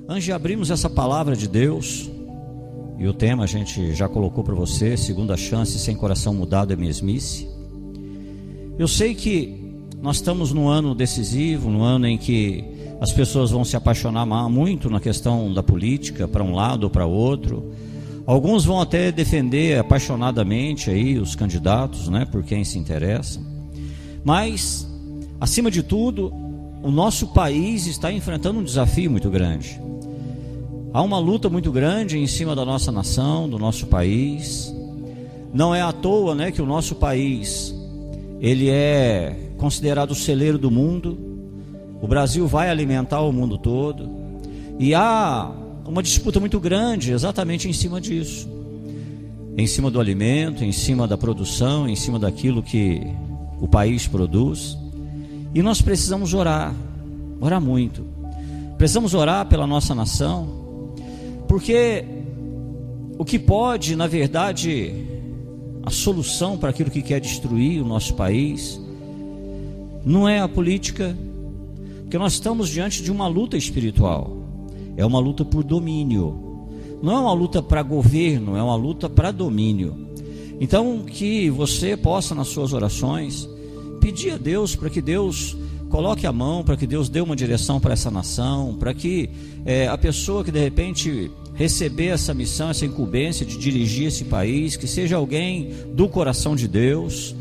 Antes de abrirmos essa palavra de Deus, e o tema a gente já colocou para você, segunda chance sem coração mudado é mesmice. Eu sei que nós estamos num ano decisivo, num ano em que as pessoas vão se apaixonar muito na questão da política, para um lado ou para outro. Alguns vão até defender apaixonadamente aí os candidatos, né, por quem se interessa. Mas, acima de tudo, o nosso país está enfrentando um desafio muito grande. Há uma luta muito grande em cima da nossa nação, do nosso país. Não é à toa, né, que o nosso país, ele é considerado o celeiro do mundo. O Brasil vai alimentar o mundo todo. E há uma disputa muito grande exatamente em cima disso. Em cima do alimento, em cima da produção, em cima daquilo que o país produz. E nós precisamos orar muito. Precisamos orar pela nossa nação. Porque o que pode, na verdade, a solução para aquilo que quer destruir o nosso país, não é a política, porque nós estamos diante de uma luta espiritual, é uma luta por domínio, não é uma luta para governo, é uma luta para domínio. Então que você possa nas suas orações pedir a Deus para que Deus coloque a mão, para que Deus dê uma direção para essa nação, para que a pessoa que de repente receber essa missão, essa incumbência de dirigir esse país, que seja alguém do coração de Deus,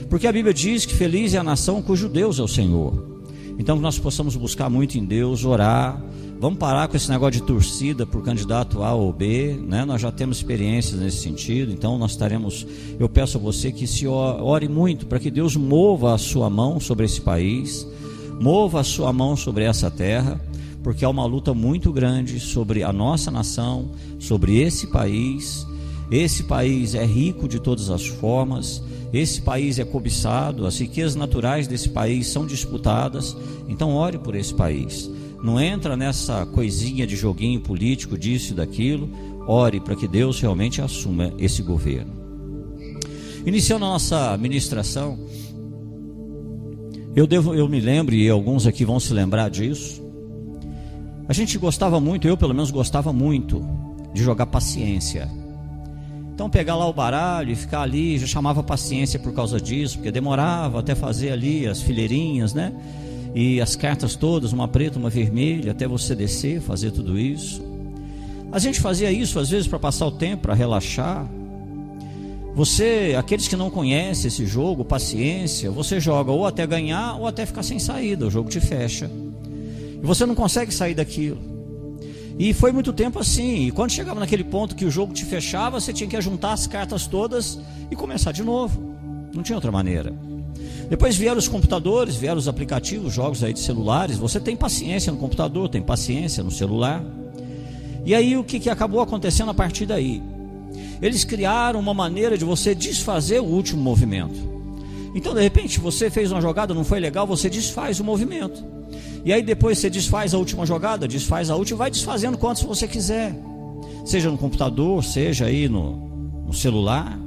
porque a Bíblia diz que feliz é a nação cujo Deus é o Senhor. Então que nós possamos buscar muito em Deus, orar. Vamos parar com esse negócio de torcida por candidato A ou B, né? Nós já temos experiências nesse sentido. Então nós estaremos, eu peço a você que se ore muito para que Deus mova a sua mão sobre esse país, mova a sua mão sobre essa terra, porque há uma luta muito grande sobre a nossa nação, sobre esse país. Esse país é rico de todas as formas, esse país é cobiçado, as riquezas naturais desse país são disputadas. Então ore por esse país. Não entra nessa coisinha de joguinho político, disso e daquilo. Ore para que Deus realmente assuma esse governo. Iniciando a nossa ministração, eu me lembro, e alguns aqui vão se lembrar disso, a gente gostava muito, eu pelo menos gostava muito, de jogar paciência. Então pegar lá o baralho e ficar ali, já chamava paciência por causa disso, porque demorava até fazer ali as fileirinhas, né? E as cartas todas, uma preta, uma vermelha, até você descer, fazer tudo isso. A gente fazia isso às vezes para passar o tempo, para relaxar. Aqueles que não conhecem esse jogo, paciência, você joga ou até ganhar ou até ficar sem saída, o jogo te fecha. E você não consegue sair daquilo. E foi muito tempo assim. E quando chegava naquele ponto que o jogo te fechava, você tinha que juntar as cartas todas e começar de novo. Não tinha outra maneira. Depois vieram os computadores, vieram os aplicativos, jogos aí de celulares. Você tem paciência no computador, tem paciência no celular. E aí o que acabou acontecendo a partir daí? Eles criaram uma maneira de você desfazer o último movimento. Então de repente você fez uma jogada, não foi legal, você desfaz o movimento. E aí depois você desfaz a última jogada, desfaz a última, vai desfazendo quantos você quiser. Seja no computador, seja aí no celular.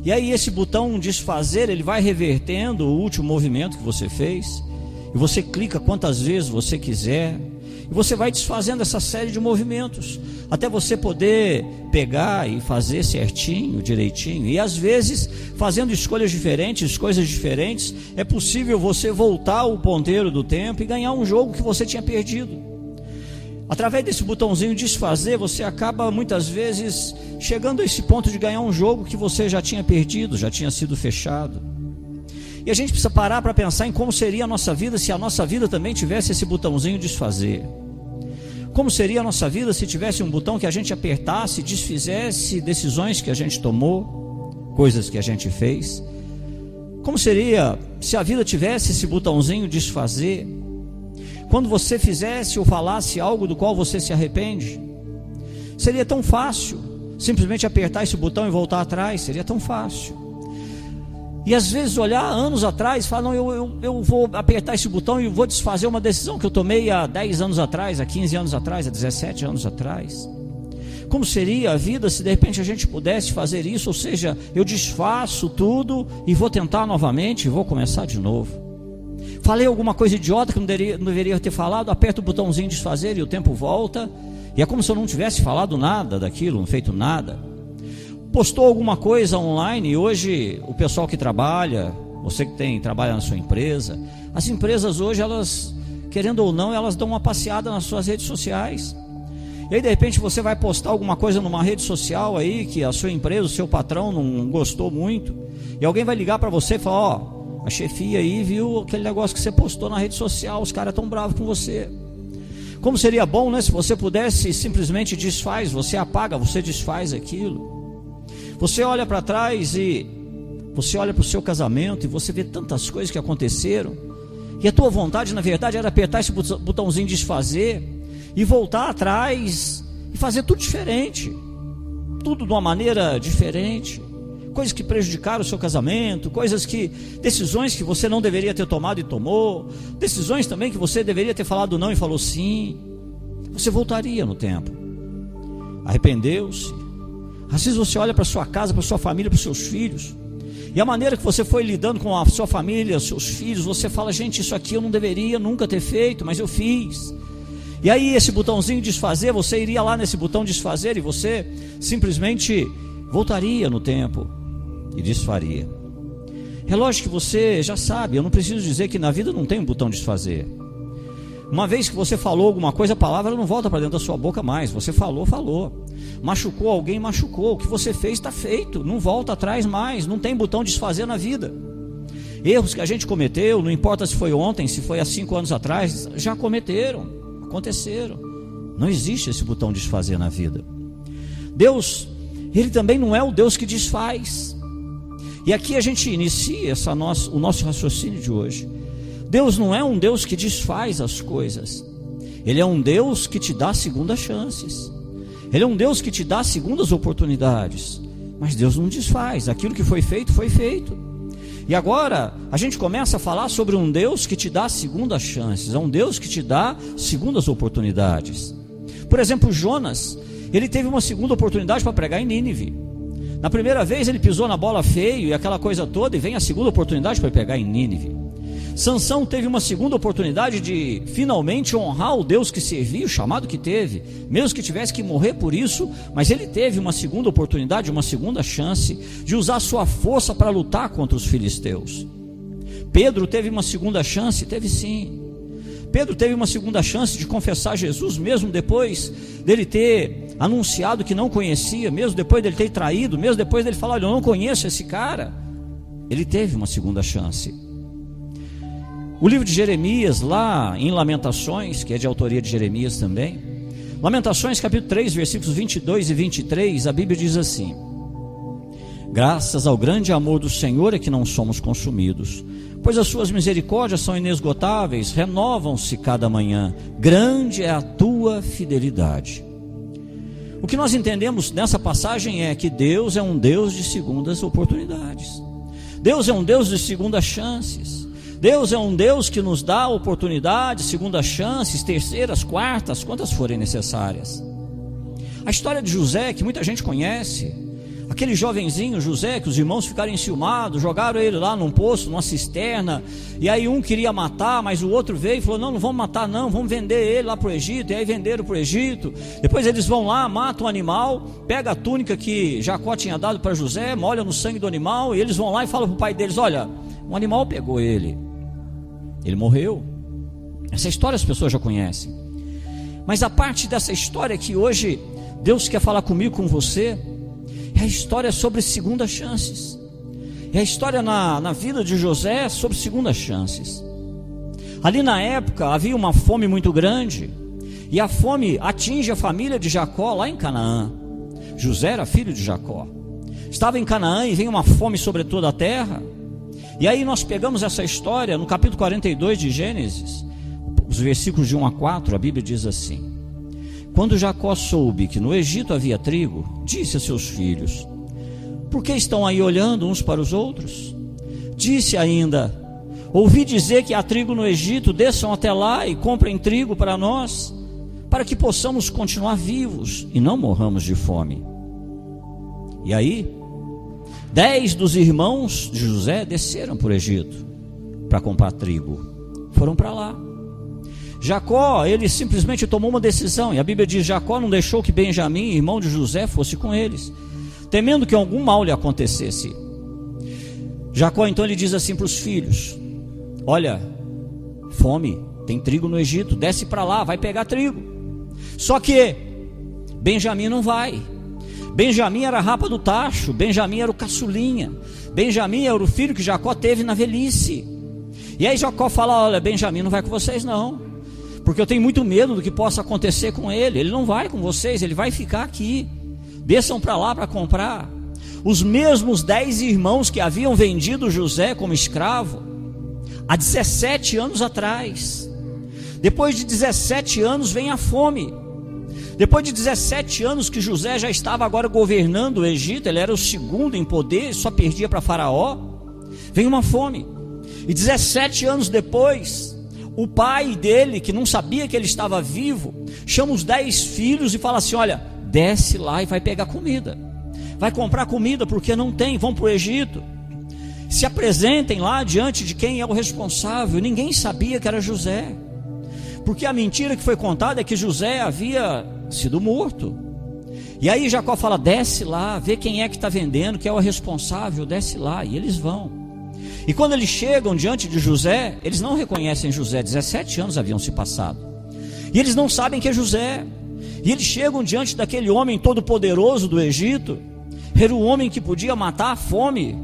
E aí esse botão desfazer, ele vai revertendo o último movimento que você fez. E você clica quantas vezes você quiser. E você vai desfazendo essa série de movimentos, até você poder pegar e fazer certinho, direitinho. E às vezes, fazendo escolhas diferentes, coisas diferentes, é possível você voltar o ponteiro do tempo e ganhar um jogo que você tinha perdido. Através desse botãozinho desfazer, você acaba muitas vezes chegando a esse ponto de ganhar um jogo que você já tinha perdido, já tinha sido fechado. E a gente precisa parar para pensar em como seria a nossa vida se a nossa vida também tivesse esse botãozinho desfazer. Como seria a nossa vida se tivesse um botão que a gente apertasse, desfizesse decisões que a gente tomou, coisas que a gente fez? Como seria se a vida tivesse esse botãozinho desfazer? Quando você fizesse ou falasse algo do qual você se arrepende, seria tão fácil simplesmente apertar esse botão e voltar atrás, seria tão fácil. E às vezes olhar anos atrás, falar, não, eu vou apertar esse botão e vou desfazer uma decisão que eu tomei há 10 anos atrás, há 15 anos atrás, há 17 anos atrás. Como seria a vida se de repente a gente pudesse fazer isso? Ou seja, eu desfaço tudo e vou tentar novamente, vou começar de novo. falei alguma coisa idiota que não deveria ter falado, aperta o botãozinho de desfazer e o tempo volta, e é como se eu não tivesse falado nada daquilo, não feito nada. Postou alguma coisa online, e hoje o pessoal que trabalha, você que trabalha na sua empresa, as empresas hoje, elas, querendo ou não, elas dão uma passeada nas suas redes sociais. E aí de repente você vai postar alguma coisa numa rede social aí, que a sua empresa, o seu patrão não gostou muito, e alguém vai ligar para você e falar: ó, a chefia aí viu aquele negócio que você postou na rede social, os caras estão bravos com você. Como seria bom, né, se você pudesse simplesmente você apaga, você desfaz aquilo. Você olha para trás e você olha para o seu casamento e você vê tantas coisas que aconteceram, e a tua vontade na verdade era apertar esse botãozinho de desfazer e voltar atrás e fazer tudo diferente, tudo de uma maneira diferente. Coisas que prejudicaram o seu casamento, decisões que você não deveria ter tomado e tomou, decisões também que você deveria ter falado não e falou sim. Você voltaria no tempo, arrependeu-se. Às vezes você olha para sua casa, para sua família, para os seus filhos, e a maneira que você foi lidando com a sua família, seus filhos, você fala: gente, isso aqui eu não deveria nunca ter feito, mas eu fiz. E aí esse botãozinho desfazer, você iria lá nesse botão desfazer e você simplesmente voltaria no tempo e desfaria. É lógico que você já sabe, eu não preciso dizer que na vida não tem um botão desfazer. Uma vez que você falou alguma coisa, a palavra não volta para dentro da sua boca mais. Você falou. Machucou alguém, machucou. O que você fez está feito, não volta atrás mais. Não tem botão desfazer na vida. Erros que a gente cometeu, não importa se foi ontem, se foi há 5 anos atrás, já aconteceram. Não existe esse botão desfazer na vida. Deus, Ele também não é o Deus que desfaz. E aqui a gente inicia o nosso raciocínio de hoje. Deus não é um Deus que desfaz as coisas. Ele é um Deus que te dá segundas chances. Ele é um Deus que te dá segundas oportunidades. Mas Deus não desfaz. Aquilo que foi feito, foi feito. E agora a gente começa a falar sobre um Deus que te dá segundas chances. É um Deus que te dá segundas oportunidades. Por exemplo, Jonas, ele teve uma segunda oportunidade para pregar em Nínive. Na primeira vez ele pisou na bola feio e aquela coisa toda, e vem a segunda oportunidade para pregar em Nínive. Sansão teve uma segunda oportunidade de finalmente honrar o Deus que servia, o chamado que teve, mesmo que tivesse que morrer por isso, mas ele teve uma segunda oportunidade, uma segunda chance de usar sua força para lutar contra os filisteus. Pedro teve uma segunda chance, teve sim. Pedro teve uma segunda chance de confessar Jesus, mesmo depois dele ter anunciado que não conhecia, mesmo depois dele ter traído, mesmo depois dele falar: eu não conheço esse cara. Ele teve uma segunda chance. O livro de Jeremias, lá em Lamentações, que é de autoria de Jeremias também, Lamentações capítulo 3, versículos 22 e 23, a Bíblia diz assim: graças ao grande amor do Senhor é que não somos consumidos, pois as suas misericórdias são inesgotáveis, renovam-se cada manhã, grande é a tua fidelidade. O que nós entendemos nessa passagem é que Deus é um Deus de segundas oportunidades. Deus é um Deus de segundas chances. Deus é um Deus que nos dá oportunidades, segundas chances, terceiras, quartas, quantas forem necessárias. A história de José, que muita gente conhece, aquele jovenzinho José, que os irmãos ficaram enciumados, jogaram ele lá num poço, numa cisterna, e aí um queria matar, mas o outro veio e falou: não vamos matar não, vamos vender ele lá para o Egito. E aí venderam para o Egito. Depois eles vão lá, matam o animal, pega a túnica que Jacó tinha dado para José, molha no sangue do animal, e eles vão lá e falam para o pai deles: olha, um animal pegou ele morreu. Essa história as pessoas já conhecem. Mas a parte dessa história que hoje Deus quer falar comigo, com você, é a história sobre segundas chances. É a história na vida de José sobre segundas chances. Ali na época havia uma fome muito grande, e a fome atinge a família de Jacó lá em Canaã. José era filho de Jacó. Estava em Canaã e vem uma fome sobre toda a terra. E aí nós pegamos essa história no capítulo 42 de Gênesis, os versículos de 1 a 4, a Bíblia diz assim: quando Jacó soube que no Egito havia trigo, disse a seus filhos: por que estão aí olhando uns para os outros? Disse ainda: ouvi dizer que há trigo no Egito, desçam até lá e comprem trigo para nós, para que possamos continuar vivos e não morramos de fome. E aí 10 dos irmãos de José desceram para o Egito para comprar trigo. foram para lá. Jacó, ele simplesmente tomou uma decisão, e a Bíblia diz: Jacó não deixou que Benjamim, irmão de José, fosse com eles, temendo que algum mal lhe acontecesse. Jacó então ele diz assim para os filhos: olha, fome, tem trigo no Egito, desce para lá, vai pegar trigo. Só que Benjamim não vai. Benjamim era a rapa do tacho, Benjamim era o caçulinha, Benjamim era o filho que Jacó teve na velhice. E aí Jacó fala: olha, Benjamim não vai com vocês não, porque eu tenho muito medo do que possa acontecer com ele. Ele não vai com vocês, ele vai ficar aqui. Desçam para lá para comprar. Os mesmos 10 irmãos que haviam vendido José como escravo há 17 anos atrás. Depois de 17 anos vem a fome. Depois de 17 anos que José já estava agora governando o Egito, ele era o segundo em poder, só perdia para Faraó, vem uma fome. E 17 anos depois, o pai dele, que não sabia que ele estava vivo, chama os 10 filhos e fala assim: olha, desce lá e vai pegar comida, vai comprar comida, porque não tem, vão para o Egito, se apresentem lá diante de quem é o responsável. Ninguém sabia que era José, porque a mentira que foi contada é que José havia sido morto. E aí Jacó fala: desce lá, vê quem é que está vendendo, que é o responsável, desce lá. E eles vão. E quando eles chegam diante de José, eles não reconhecem José. 17 anos haviam se passado, e eles não sabem que é José. E eles chegam diante daquele homem todo poderoso do Egito. Era o homem que podia matar a fome.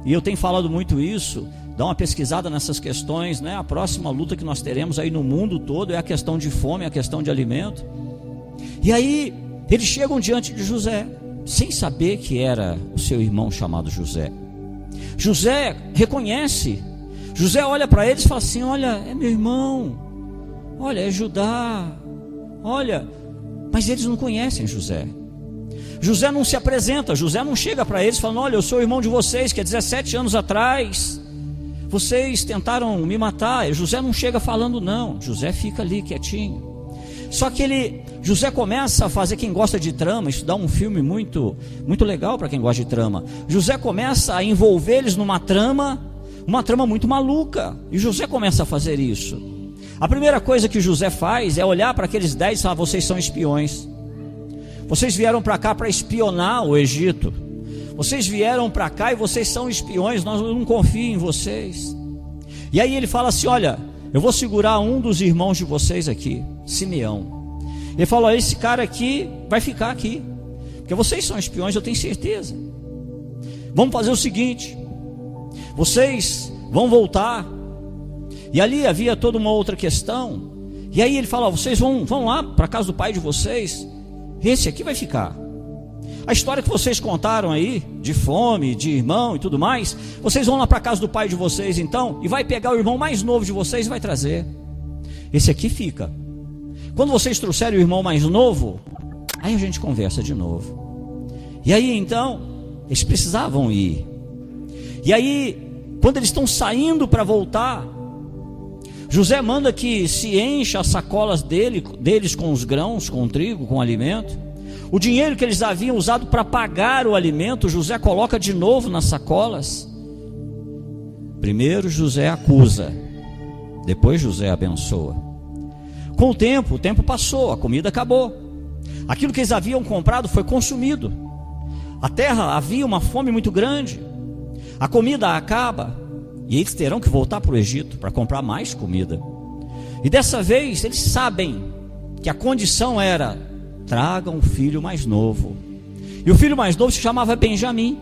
E eu tenho falado muito isso. Dá uma pesquisada nessas questões, né? A próxima luta que nós teremos aí no mundo todo é a questão de fome, é a questão de alimento. E aí eles chegam diante de José, sem saber que era o seu irmão chamado José. José reconhece. José olha para eles e fala assim: olha, é meu irmão, olha, é Judá, olha. Mas eles não conhecem José. José não se apresenta. José não chega para eles falando: olha, eu sou o irmão de vocês, que há 17 anos atrás vocês tentaram me matar. José não chega falando não. José fica ali quietinho. Só que José começa a fazer, quem gosta de trama, estudar um filme muito legal para quem gosta de trama. José começa a envolver eles numa trama muito maluca. E José começa a fazer isso. A primeira coisa que José faz é olhar para aqueles 10 e falar: vocês são espiões. Vocês vieram para cá para espionar o Egito. Vocês vieram para cá e vocês são espiões. Nós não confiamos em vocês. E aí ele fala assim: olha, eu vou segurar um dos irmãos de vocês aqui, Simeão. Ele fala: esse cara aqui vai ficar aqui, porque vocês são espiões, eu tenho certeza. Vamos fazer o seguinte: vocês vão voltar. E ali havia toda uma outra questão. E aí ele fala: vocês vão lá para a casa do pai de vocês, esse aqui vai ficar. A história que vocês contaram aí, de fome, de irmão e tudo mais, vocês vão lá para a casa do pai de vocês então, e vai pegar o irmão mais novo de vocês e vai trazer. Esse aqui fica. Quando vocês trouxerem o irmão mais novo, aí a gente conversa de novo. E aí então, eles precisavam ir. E aí, quando eles estão saindo para voltar, José manda que se encha as sacolas deles com os grãos, com o trigo, com o alimento. O dinheiro que eles haviam usado para pagar o alimento, José coloca de novo nas sacolas. Primeiro José acusa, depois José abençoa. Com o tempo passou, a comida acabou. Aquilo que eles haviam comprado foi consumido. A terra havia uma fome muito grande. A comida acaba. E eles terão que voltar para o Egito para comprar mais comida. E dessa vez eles sabem que a condição era: tragam um filho mais novo. E o filho mais novo se chamava Benjamim.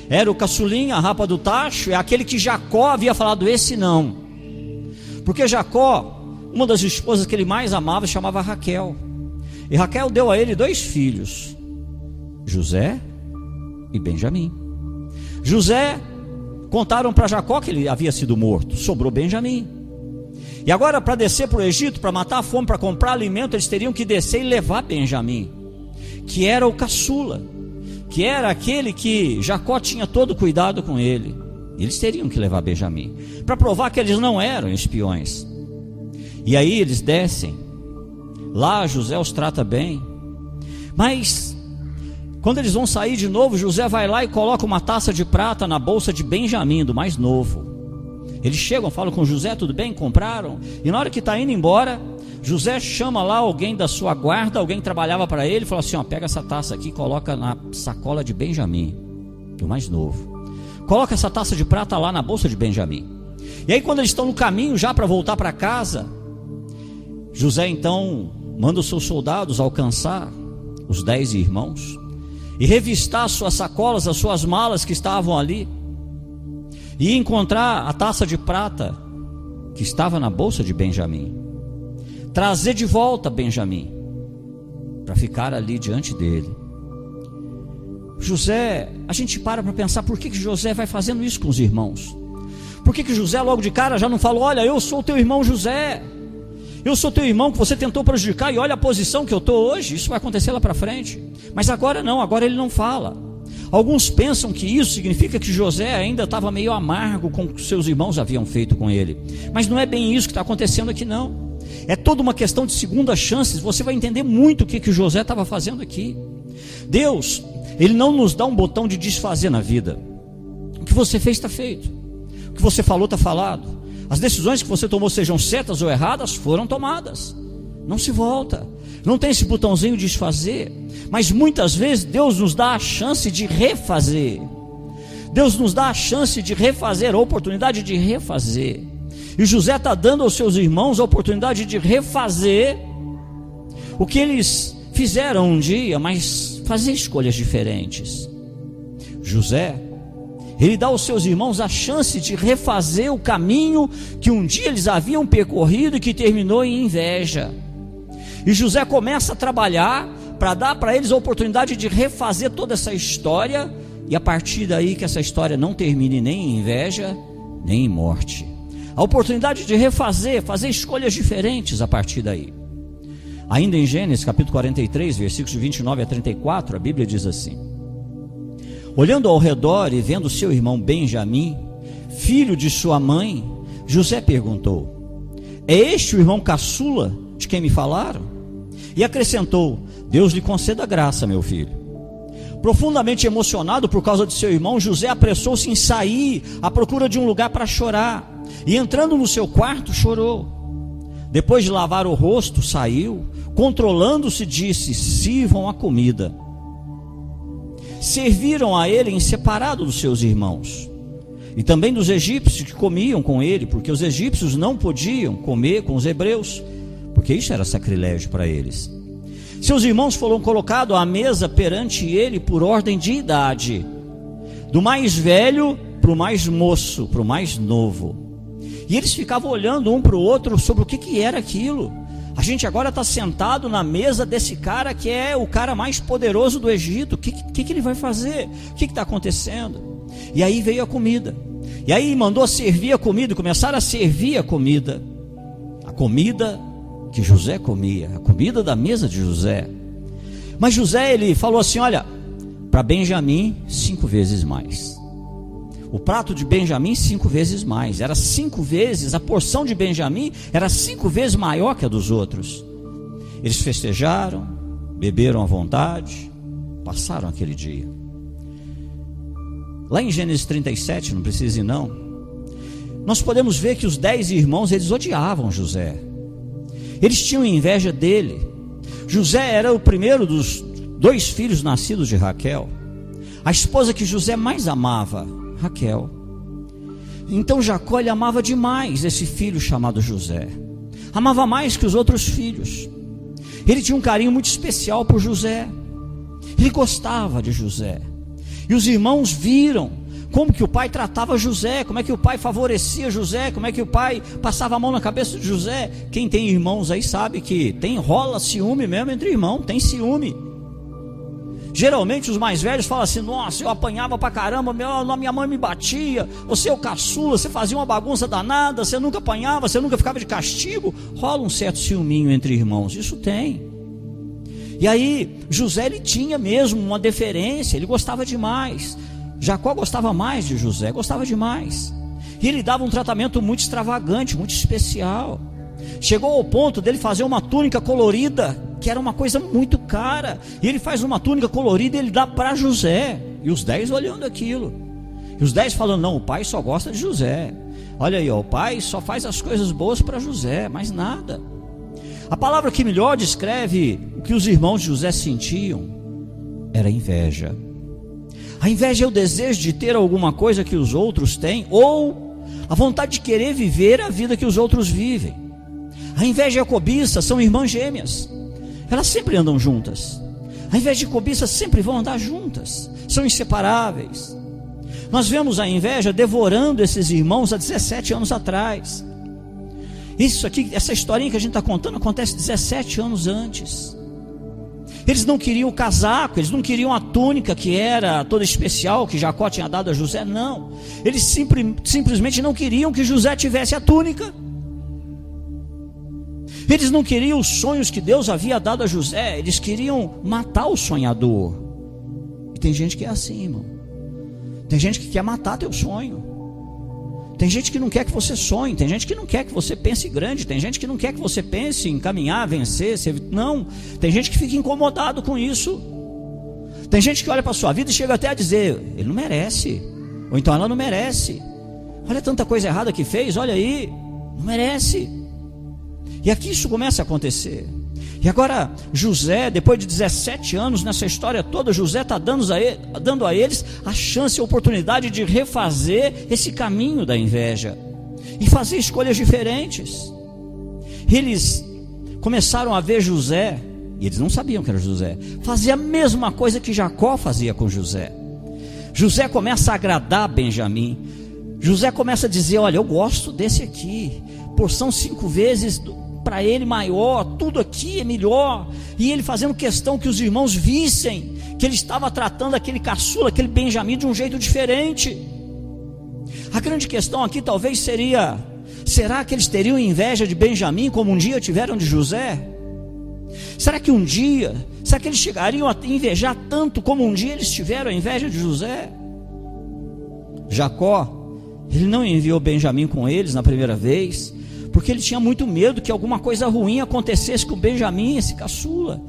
Era o caçulinha, a rapa do tacho, é aquele que Jacó havia falado: esse não. Porque Jacó, uma das esposas que ele mais amava, se chamava Raquel. E Raquel deu a ele 2 filhos, José e Benjamim. José, contaram para Jacó que ele havia sido morto, sobrou Benjamim. E agora, para descer para o Egito, para matar a fome, para comprar alimento, eles teriam que descer e levar Benjamim, que era o caçula, que era aquele que Jacó tinha todo cuidado com ele. Eles teriam que levar Benjamim, para provar que eles não eram espiões. E aí eles descem. Lá José os trata bem. Mas quando eles vão sair de novo, José vai lá e coloca uma taça de prata na bolsa de Benjamim, do mais novo. Eles chegam, falam com José, tudo bem, compraram. E na hora que está indo embora, José chama lá alguém da sua guarda, alguém que trabalhava para ele, e fala assim, ó, pega essa taça aqui, coloca na sacola de Benjamim, o mais novo. Coloca essa taça de prata lá na bolsa de Benjamim. E aí quando eles estão no caminho já para voltar para casa, José então manda os seus soldados alcançar os 10 irmãos e revistar as suas sacolas, as suas malas que estavam ali, e encontrar a taça de prata que estava na bolsa de Benjamim, trazer de volta Benjamim para ficar ali diante dele. José, a gente para pensar por que José vai fazendo isso com os irmãos. Por que José logo de cara já não falou, olha, eu sou o teu irmão José, eu sou teu irmão que você tentou prejudicar e olha a posição que eu estou hoje, isso vai acontecer lá para frente. Mas agora não, agora ele não fala. Alguns pensam que isso significa que José ainda estava meio amargo com o que seus irmãos haviam feito com ele. Mas não é bem isso que está acontecendo aqui não. É toda uma questão de segunda chances. Você vai entender muito o que José estava fazendo aqui. Deus, Ele não nos dá um botão de desfazer na vida. O que você fez está feito. O que você falou está falado. As decisões que você tomou, sejam certas ou erradas, foram tomadas. Não se volta. Não tem esse botãozinho de desfazer. Mas muitas vezes Deus nos dá a chance de refazer. Deus nos dá a chance de refazer, a oportunidade de refazer. E José está dando aos seus irmãos a oportunidade de refazer o que eles fizeram um dia, mas fazer escolhas diferentes. José, ele dá aos seus irmãos a chance de refazer o caminho que um dia eles haviam percorrido e que terminou em inveja. E José começa a trabalhar para dar para eles a oportunidade de refazer toda essa história, e a partir daí que essa história não termine nem em inveja, nem em morte. A oportunidade de refazer, fazer escolhas diferentes a partir daí. Ainda em Gênesis capítulo 43, versículos de 29 a 34, a Bíblia diz assim: olhando ao redor e vendo seu irmão Benjamim, filho de sua mãe, José perguntou: é este o irmão caçula de quem me falaram? E acrescentou: Deus lhe conceda graça, meu filho. Profundamente emocionado por causa de seu irmão, José apressou-se em sair à procura de um lugar para chorar, e entrando no seu quarto chorou. Depois de lavar o rosto, saiu, controlando-se, disse: sirvam a comida. Serviram a ele em separado dos seus irmãos, e também dos egípcios que comiam com ele, porque os egípcios não podiam comer com os hebreus, porque isso era sacrilégio para eles. Seus irmãos foram colocados à mesa perante ele por ordem de idade, do mais velho para o mais moço, para o mais novo. E eles ficavam olhando um para o outro sobre o que era aquilo. A gente agora está sentado na mesa desse cara que é o cara mais poderoso do Egito. O que ele vai fazer? O que está acontecendo? E aí veio a comida. E aí mandou servir a comida, começaram a servir a comida. A comida que José comia, a comida da mesa de José. Mas José, ele falou assim: olha, para Benjamim 5 vezes mais. O prato de Benjamim 5 vezes mais. Era 5 vezes, a porção de Benjamim era 5 vezes maior que a dos outros. Eles festejaram, beberam à vontade, passaram aquele dia. Lá em Gênesis 37, não precisa ir não, nós podemos ver que os 10 irmãos, eles odiavam José. Eles tinham inveja dele. José era o primeiro dos 2 filhos nascidos de Raquel, a esposa que José mais amava, Raquel. Então Jacó, ele amava demais esse filho chamado José, amava mais que os outros filhos. Ele tinha um carinho muito especial por José, ele gostava de José. E os irmãos viram como que o pai tratava José, como é que o pai favorecia José, como é que o pai passava a mão na cabeça de José. Quem tem irmãos aí sabe que rola ciúme mesmo entre irmãos, tem ciúme. Geralmente os mais velhos falam assim: nossa, eu apanhava pra caramba, minha mãe me batia, você é o caçula, você fazia uma bagunça danada, você nunca apanhava, você nunca ficava de castigo. Rola um certo ciúminho entre irmãos, isso tem. E aí José, ele tinha mesmo uma deferência, ele gostava demais. Jacó gostava mais de José, gostava demais. E ele dava um tratamento muito extravagante, muito especial. Chegou ao ponto dele fazer uma túnica colorida, que era uma coisa muito cara. E ele faz uma túnica colorida e ele dá para José. E os 10 olhando aquilo. E os 10 falando: não, o pai só gosta de José. Olha aí, ó, o pai só faz as coisas boas para José, mais nada. A palavra que melhor descreve o que os irmãos de José sentiam era inveja. A inveja é o desejo de ter alguma coisa que os outros têm, ou a vontade de querer viver a vida que os outros vivem. A inveja e a cobiça são irmãs gêmeas, elas sempre andam juntas. A inveja e a cobiça sempre vão andar juntas, são inseparáveis. Nós vemos a inveja devorando esses irmãos há 17 anos atrás. Isso aqui, essa historinha que a gente está contando, acontece 17 anos antes. Eles não queriam o casaco, eles não queriam a túnica que era toda especial, que Jacó tinha dado a José, não. Eles simplesmente não queriam que José tivesse a túnica. Eles não queriam os sonhos que Deus havia dado a José, eles queriam matar o sonhador. E tem gente que é assim, irmão. Tem gente que quer matar teu sonho. Tem gente que não quer que você sonhe, tem gente que não quer que você pense grande, tem gente que não quer que você pense em caminhar, vencer, não. Tem gente que fica incomodado com isso. Tem gente que olha para a sua vida e chega até a dizer: ele não merece, ou então ela não merece. Olha tanta coisa errada que fez, olha aí, não merece. E aqui isso começa a acontecer. E agora José, depois de 17 anos nessa história toda, José está dando a eles a chance e a oportunidade de refazer esse caminho da inveja e fazer escolhas diferentes. Eles começaram a ver José, e eles não sabiam que era José, fazer a mesma coisa que Jacó fazia com José. José começa a agradar Benjamim. José começa a dizer: olha, eu gosto desse aqui, porção 5 vezes para ele maior, tudo aqui é melhor. E ele fazendo questão que os irmãos vissem que ele estava tratando aquele caçula, aquele Benjamim, de um jeito diferente. A grande questão aqui talvez seria: será que eles teriam inveja de Benjamim como um dia tiveram de José? Será que eles chegariam a invejar tanto como um dia eles tiveram a inveja de José? Jacó, ele não enviou Benjamim com eles na primeira vez, porque ele tinha muito medo que alguma coisa ruim acontecesse com Benjamim, esse caçula.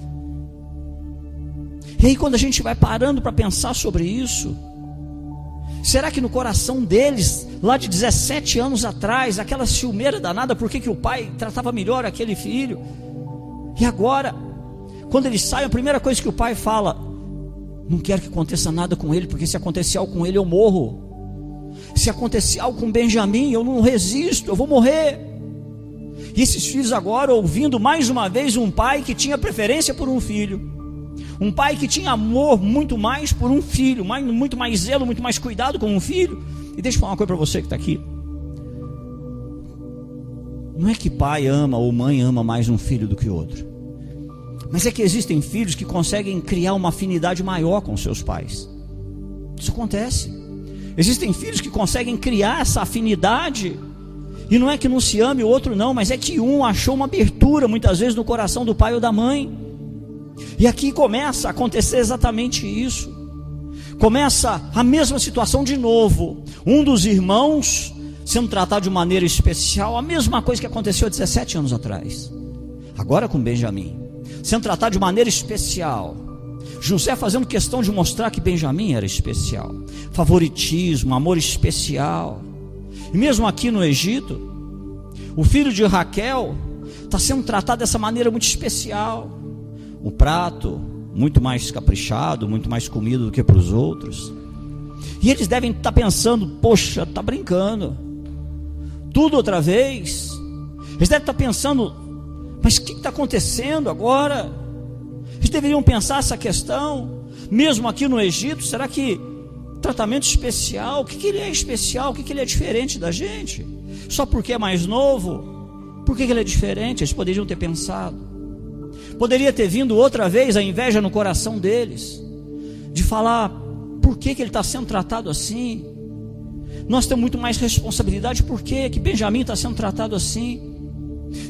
E aí, quando a gente vai parando para pensar sobre isso, será que no coração deles, lá de 17 anos atrás, aquela ciumeira danada, por que o pai tratava melhor aquele filho? E agora, quando eles saem, a primeira coisa que o pai fala: não quero que aconteça nada com ele, porque se acontecer algo com ele eu morro. Se acontecer algo com Benjamim, eu não resisto, eu vou morrer. E esses filhos agora ouvindo mais uma vez um pai que tinha preferência por um filho, um pai que tinha amor muito mais por um filho, muito mais zelo, muito mais cuidado com um filho. E deixa eu falar uma coisa para você que está aqui: não é que pai ama ou mãe ama mais um filho do que outro, mas é que existem filhos que conseguem criar uma afinidade maior com seus pais. Isso acontece. Existem filhos que conseguem criar essa afinidade. E não é que não se ame o outro não, mas é que um achou uma abertura muitas vezes no coração do pai ou da mãe. E aqui começa a acontecer exatamente isso. Começa a mesma situação de novo. Um dos irmãos sendo tratado de maneira especial, a mesma coisa que aconteceu há 17 anos atrás. Agora com Benjamim, sendo tratado de maneira especial. José fazendo questão de mostrar que Benjamim era especial. Favoritismo, amor especial. E mesmo aqui no Egito, o filho de Raquel está sendo tratado dessa maneira muito especial. O prato muito mais caprichado, muito mais comido do que para os outros. E eles devem estar pensando: poxa, está brincando, tudo outra vez. Eles devem estar pensando: mas o que está acontecendo agora? Eles deveriam pensar essa questão. Mesmo aqui no Egito, será que tratamento especial? O que ele é especial? O que ele é diferente da gente? Só porque é mais novo? Por que ele é diferente? Eles poderiam ter pensado. Poderia ter vindo outra vez a inveja no coração deles, de falar: por que ele está sendo tratado assim? Nós temos muito mais responsabilidade. Por que Benjamim está sendo tratado assim?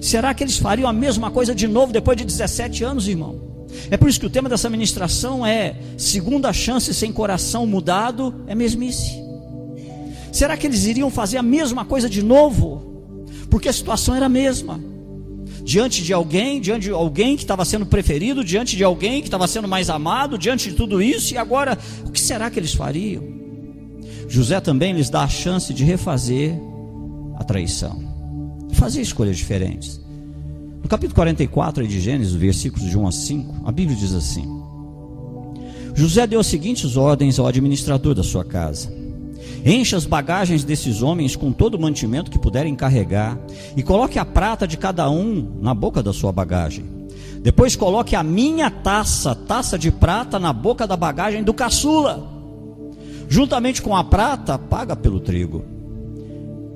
Será que eles fariam a mesma coisa de novo depois de 17 anos, irmão? É por isso que o tema dessa ministração é: segunda chance sem coração mudado é mesmice. Será que eles iriam fazer a mesma coisa de novo? Porque a situação era a mesma. Diante de alguém que estava sendo preferido, diante de alguém que estava sendo mais amado, diante de tudo isso. E agora, o que será que eles fariam? José também lhes dá a chance de refazer a traição, fazer escolhas diferentes. No capítulo 44 de Gênesis, versículos de 1 a 5, a Bíblia diz assim: José deu as seguintes ordens ao administrador da sua casa: encha as bagagens desses homens com todo o mantimento que puderem carregar, e coloque a prata de cada um na boca da sua bagagem. Depois coloque a minha taça de prata, na boca da bagagem do caçula, juntamente com a prata paga pelo trigo.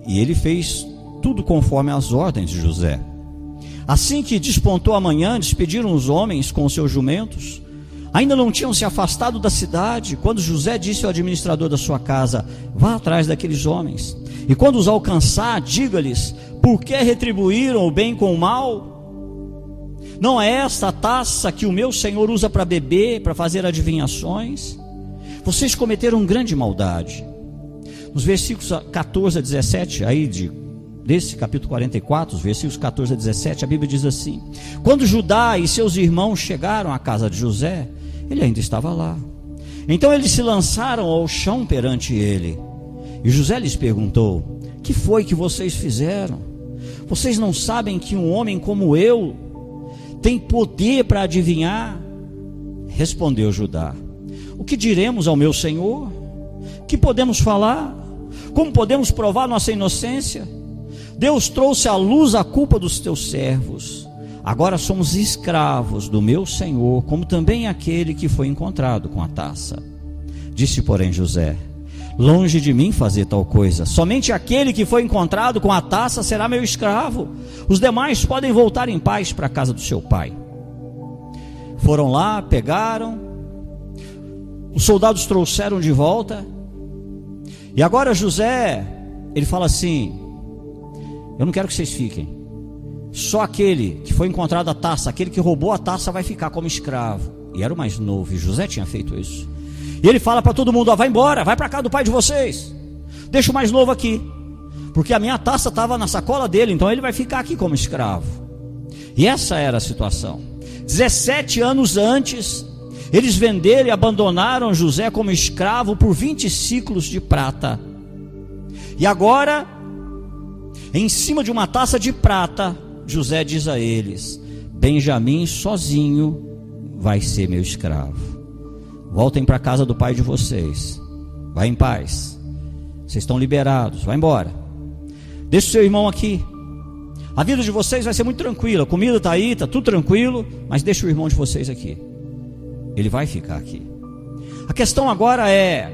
E ele fez tudo conforme as ordens de José. Assim que despontou a manhã, despediram os homens com os seus jumentos. Ainda não tinham se afastado da cidade, quando José disse ao administrador da sua casa: vá atrás daqueles homens, e quando os alcançar, diga-lhes: por que retribuíram o bem com o mal? Não é esta a taça que o meu senhor usa para beber, para fazer adivinhações? Vocês cometeram grande maldade. Nos versículos 14 a 17, desse capítulo 44, os versículos 14 a 17, a Bíblia diz assim: quando Judá e seus irmãos chegaram à casa de José, ele ainda estava lá. Então eles se lançaram ao chão perante ele. E José lhes perguntou: que foi que vocês fizeram? Vocês não sabem que um homem como eu tem poder para adivinhar? Respondeu Judá: o que diremos ao meu senhor? Que podemos falar? Como podemos provar nossa inocência? Deus trouxe à luz a culpa dos teus servos. Agora somos escravos do meu senhor, como também aquele que foi encontrado com a taça. Disse, porém, José: longe de mim fazer tal coisa. Somente aquele que foi encontrado com a taça será meu escravo. Os demais podem voltar em paz para a casa do seu pai. Foram lá, pegaram. Os soldados trouxeram de volta. E agora José, ele fala assim: eu não quero que vocês fiquem. Só aquele que foi encontrado a taça, aquele que roubou a taça, vai ficar como escravo. E era o mais novo, e José tinha feito isso. E ele fala para todo mundo: ó, vai embora, vai para casa do pai de vocês. Deixa o mais novo aqui, porque a minha taça estava na sacola dele, então ele vai ficar aqui como escravo. E essa era a situação. 17 anos antes, eles venderam e abandonaram José como escravo por 20 ciclos de prata. E agora, em cima de uma taça de prata, José diz a eles: Benjamim sozinho vai ser meu escravo. Voltem para a casa do pai de vocês. Vai em paz. Vocês estão liberados. Vai embora. Deixa o seu irmão aqui. A vida de vocês vai ser muito tranquila. A comida está aí, está tudo tranquilo. Mas deixa o irmão de vocês aqui. Ele vai ficar aqui. A questão agora é: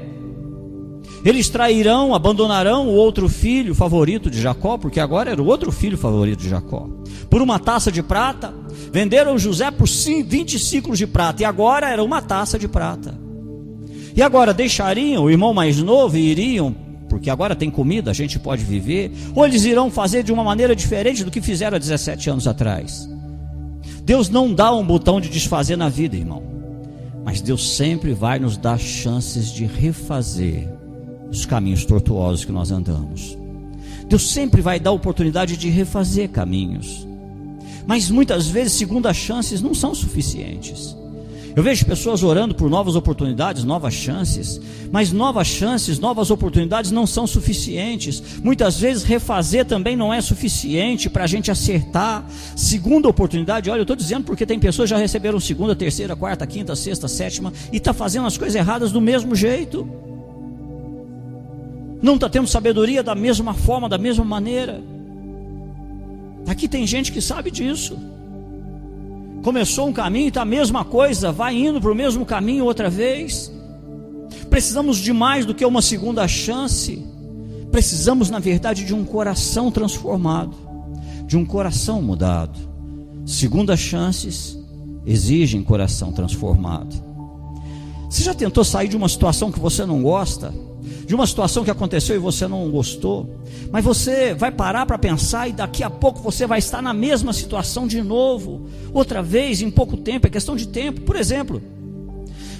eles trairão, abandonarão o outro filho favorito de Jacó, porque agora era o outro filho favorito de Jacó, por uma taça de prata. Venderam José por 20 ciclos de prata, e agora era uma taça de prata. E agora deixariam o irmão mais novo e iriam, porque agora tem comida, a gente pode viver, ou eles irão fazer de uma maneira diferente do que fizeram há 17 anos atrás? Deus não dá um botão de desfazer na vida, irmão, mas Deus sempre vai nos dar chances de refazer os caminhos tortuosos que nós andamos. Deus sempre vai dar oportunidade de refazer caminhos, mas muitas vezes segundas chances não são suficientes. Eu vejo pessoas orando por novas oportunidades, novas chances, mas novas chances, novas oportunidades não são suficientes. Muitas vezes refazer também não é suficiente para a gente acertar. Segunda oportunidade, olha, eu estou dizendo porque tem pessoas que já receberam segunda, terceira, quarta, quinta, sexta, sétima, e está fazendo as coisas erradas do mesmo jeito. Não está tendo sabedoria da mesma forma, da mesma maneira. Aqui tem gente que sabe disso. Começou um caminho e está a mesma coisa, vai indo para o mesmo caminho outra vez. Precisamos de mais do que uma segunda chance. Precisamos, na verdade, de um coração transformado, de um coração mudado. Segundas chances exigem coração transformado. Você já tentou sair de uma situação que você não gosta? De uma situação que aconteceu e você não gostou, mas você vai parar para pensar e daqui a pouco você vai estar na mesma situação de novo, outra vez, em pouco tempo, é questão de tempo. Por exemplo,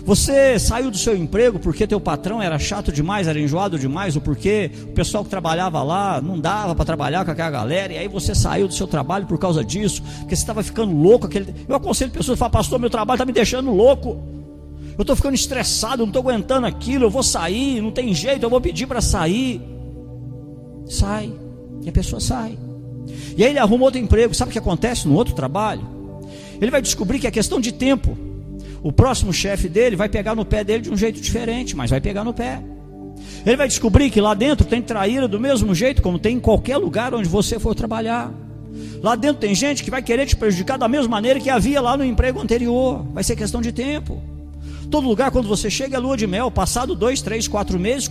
você saiu do seu emprego porque teu patrão era chato demais, era enjoado demais, ou porque o pessoal que trabalhava lá não dava para trabalhar com aquela galera, e aí você saiu do seu trabalho por causa disso, porque você estava ficando louco. Eu aconselho pessoas a falar: pastor, meu trabalho está me deixando louco. eu estou ficando estressado, eu não estou aguentando aquilo, eu vou sair, não tem jeito, eu vou pedir para sair. Sai, e a pessoa sai. E aí ele arruma outro emprego. Sabe o que acontece no outro trabalho? Ele vai descobrir que é questão de tempo. O próximo chefe dele vai pegar no pé dele de um jeito diferente, mas vai pegar no pé. Ele vai descobrir que lá dentro tem traíra do mesmo jeito como tem em qualquer lugar onde você for trabalhar. Lá dentro tem gente que vai querer te prejudicar da mesma maneira que havia lá no emprego anterior. Vai ser questão de tempo. Todo lugar, quando você chega, é lua de mel. Passado 2, 3, 4 meses,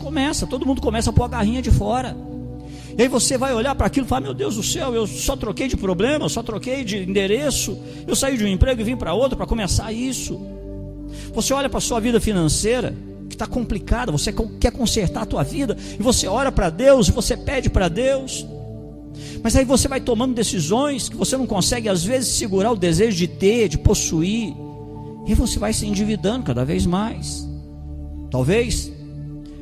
todo mundo começa a pôr a garrinha de fora. E aí você vai olhar para aquilo e falar: meu Deus do céu, eu só troquei de problema, eu só troquei de endereço, eu saí de um emprego e vim para outro para começar isso. Você olha para a sua vida financeira, que está complicada, você quer consertar a tua vida, e você ora para Deus, e você pede para Deus, mas aí você vai tomando decisões que você não consegue às vezes segurar o desejo de ter, de possuir, e você vai se endividando cada vez mais. Talvez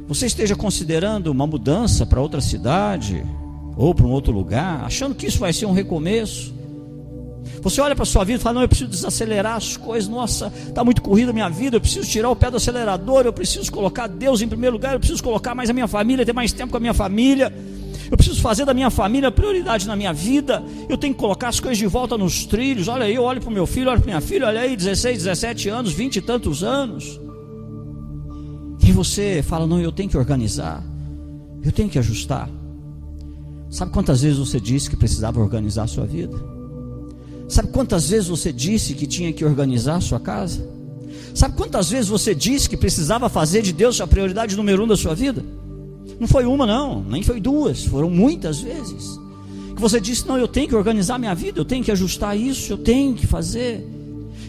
você esteja considerando uma mudança para outra cidade, ou para um outro lugar, achando que isso vai ser um recomeço. Você olha para a sua vida e fala: não, eu preciso desacelerar as coisas, nossa, está muito corrida a minha vida, eu preciso tirar o pé do acelerador, eu preciso colocar Deus em primeiro lugar, eu preciso colocar mais a minha família, ter mais tempo com a minha família, eu preciso fazer da minha família a prioridade na minha vida, eu tenho que colocar as coisas de volta nos trilhos. Olha aí, eu olho para o meu filho, olho para minha filha, olha aí, 16, 17 anos, 20 e tantos anos, e você fala: não, eu tenho que organizar, eu tenho que ajustar. Sabe quantas vezes você disse que precisava organizar a sua vida? Sabe quantas vezes você disse que tinha que organizar a sua casa? Sabe quantas vezes você disse que precisava fazer de Deus a prioridade número 1 da sua vida? Não foi uma não, nem foi duas, foram muitas vezes que você disse: não, eu tenho que organizar minha vida, eu tenho que ajustar isso, eu tenho que fazer.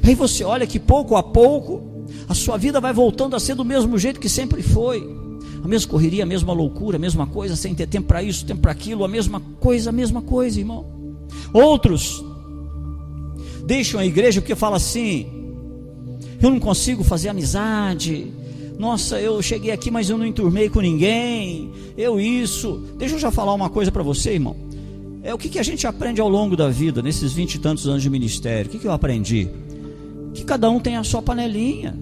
Aí você olha que pouco a pouco a sua vida vai voltando a ser do mesmo jeito que sempre foi. A mesma correria, a mesma loucura, a mesma coisa, sem ter tempo para isso, tempo para aquilo, a mesma coisa, irmão. Outros deixam a igreja porque falam assim: eu não consigo fazer amizade, nossa, eu cheguei aqui mas eu não enturmei com ninguém, deixa eu já falar uma coisa para você, irmão. O que a gente aprende ao longo da vida, nesses 20 e tantos anos de ministério? O que eu aprendi? Que cada um tem a sua panelinha.